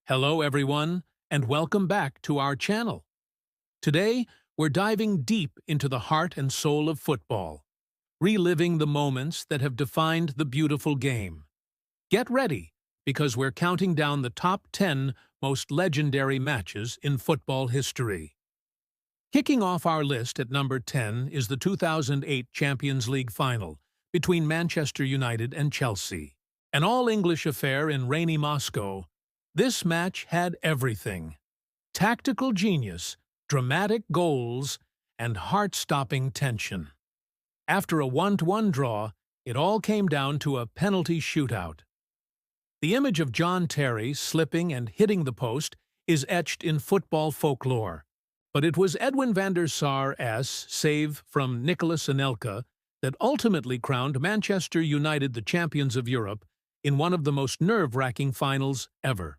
Hello everyone, and welcome back to our channel. Today, we're diving deep into the heart and soul of football, reliving the moments that have defined the beautiful game. Get ready, because we're counting down the top 10 most legendary matches in football history. Kicking off our list at number 10 is the 2008 Champions League final between Manchester United and Chelsea. An all-English affair in rainy Moscow, this match had everything: tactical genius, dramatic goals, and heart-stopping tension. After a 1-1 draw, it all came down to a penalty shootout. The image of John Terry slipping and hitting the post is etched in football folklore, but it was Edwin van der Sar's save from Nicolas Anelka that ultimately crowned Manchester United the champions of Europe in one of the most nerve-wracking finals ever.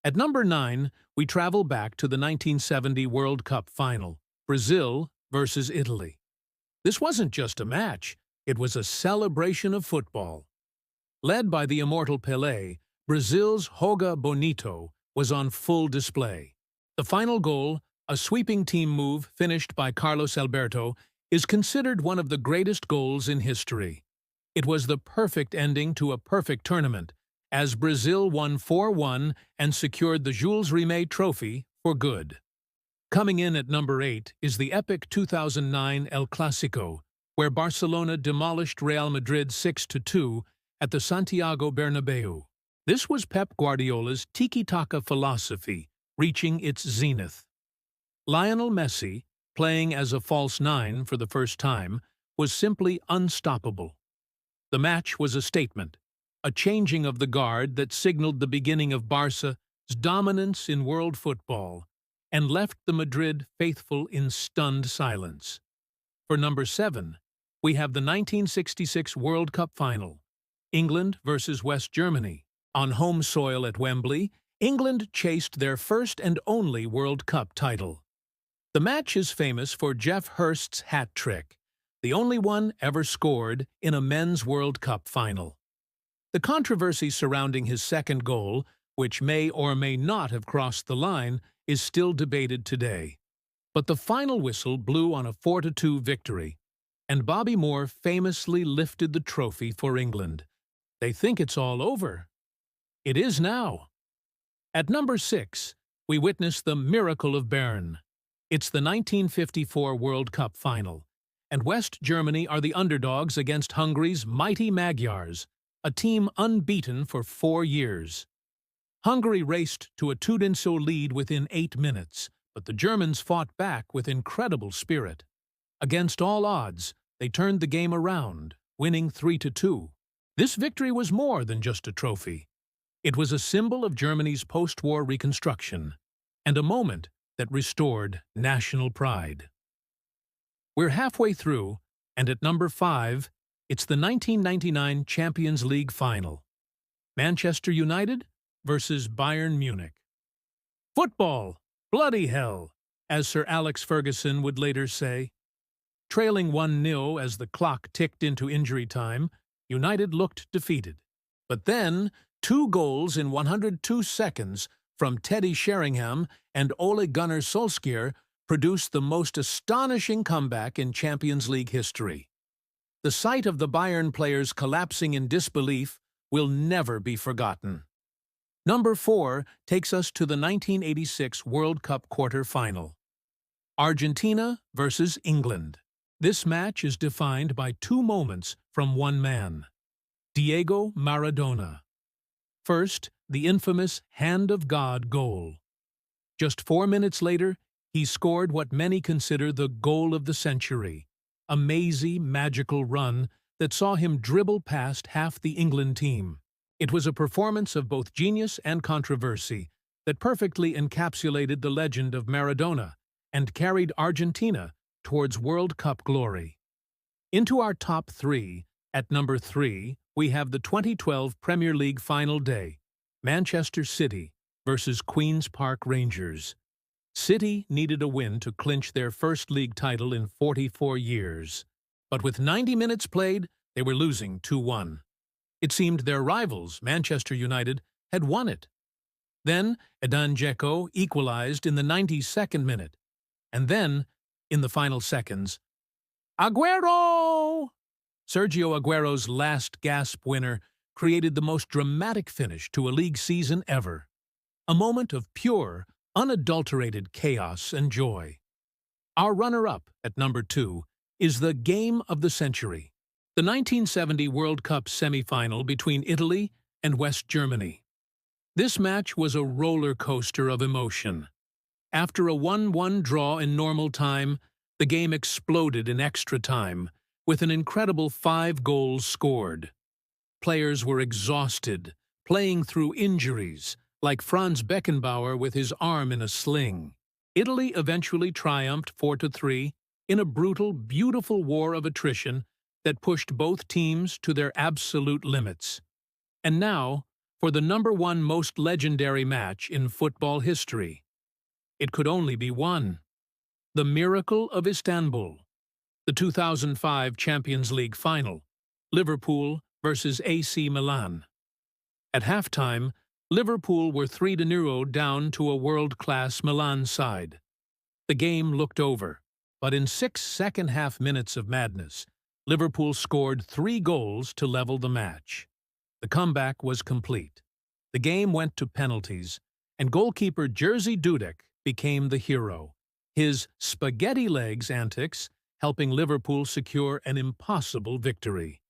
At number 9, we travel back to the 1970 World Cup final, Brazil versus Italy. This wasn't just a match, it was a celebration of football. Led by the immortal Pelé, Brazil's Joga Bonito was on full display. The final goal, a sweeping team move finished by Carlos Alberto, is considered one of the greatest goals in history. It was the perfect ending to a perfect tournament, as Brazil won 4-1 and secured the Jules Rimet Trophy for good. Coming in at number 8 is the epic 2009 El Clásico, where Barcelona demolished Real Madrid 6-2 at the Santiago Bernabéu. This was Pep Guardiola's tiki-taka philosophy reaching its zenith. Lionel Messi, playing as a false nine for the first time, was simply unstoppable. The match was a statement, a changing of the guard that signaled the beginning of Barca's dominance in world football and left the Madrid faithful in stunned silence. For number 7, we have the 1966 World Cup final, England versus West Germany. On home soil at Wembley, England chased their first and only World Cup title. The match is famous for Geoff Hurst's hat trick, the only one ever scored in a men's World Cup final. The controversy surrounding his second goal, which may or may not have crossed the line, is still debated today. But the final whistle blew on a 4-2 victory, and Bobby Moore famously lifted the trophy for England. They think it's all over. It is now. At number 6, we witness the miracle of Bern. It's the 1954 World Cup final, and West Germany are the underdogs against Hungary's mighty Magyars, a team unbeaten for 4 years. Hungary raced to a 2-0 lead within 8 minutes, but the Germans fought back with incredible spirit. Against all odds, they turned the game around, winning 3-2. This victory was more than just a trophy. It was a symbol of Germany's post-war reconstruction, and a moment that restored national pride. We're halfway through, and at number 5, it's the 1999 Champions League final, Manchester United versus Bayern Munich. Football, bloody hell, as Sir Alex Ferguson would later say. Trailing 1-0 as the clock ticked into injury time, United looked defeated. But then, 2 goals in 102 seconds from Teddy Sheringham and Ole Gunnar Solskjaer produced the most astonishing comeback in Champions League history. The sight of the Bayern players collapsing in disbelief will never be forgotten. Number 4 takes us to the 1986 World Cup quarter-final. Argentina versus England. This match is defined by 2 moments from one man: Diego Maradona. First, the infamous Hand of God goal. Just 4 minutes later, he scored what many consider the goal of the century, a mazy, magical run that saw him dribble past half the England team. It was a performance of both genius and controversy that perfectly encapsulated the legend of Maradona and carried Argentina towards World Cup glory. Into our top 3, at number 3, we have the 2012 Premier League final day, Manchester City versus Queen's Park Rangers. City needed a win to clinch their first league title in 44 years. But with 90 minutes played, they were losing 2-1. It seemed their rivals, Manchester United, had won it. Then, Edin Dzeko equalized in the 92nd minute. And then, in the final seconds, Aguero! Sergio Aguero's last gasp winner created the most dramatic finish to a league season ever. A moment of pure, unadulterated chaos and joy. Our runner-up, at number 2, is the game of the century. The 1970 World Cup semi-final between Italy and West Germany. This match was a roller coaster of emotion. After a 1-1 draw in normal time, the game exploded in extra time, with an incredible 5 goals scored. Players were exhausted, playing through injuries, like Franz Beckenbauer with his arm in a sling. Italy eventually triumphed 4-3 in a brutal, beautiful war of attrition that pushed both teams to their absolute limits. And now, for the number 1 most legendary match in football history. It could only be one. The Miracle of Istanbul. The 2005 Champions League final. Liverpool versus AC Milan. At halftime, Liverpool were 3-0 down to a world-class Milan side. The game looked over, but in 6 second-half minutes of madness, Liverpool scored 3 goals to level the match. The comeback was complete. The game went to penalties, and goalkeeper Jerzy Dudek became the hero, his spaghetti legs antics helping Liverpool secure an impossible victory.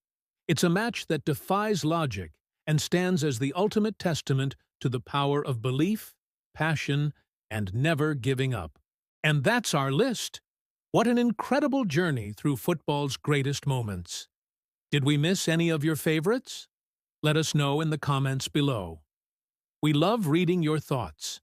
It's a match that defies logic and stands as the ultimate testament to the power of belief, passion, and never giving up. And that's our list. What an incredible journey through football's greatest moments. Did we miss any of your favorites? Let us know in the comments below. We love reading your thoughts.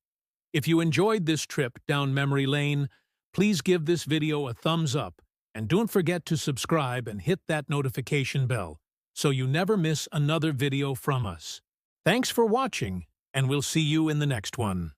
If you enjoyed this trip down memory lane, please give this video a thumbs up and don't forget to subscribe and hit that notification bell so you never miss another video from us. Thanks for watching, and we'll see you in the next one.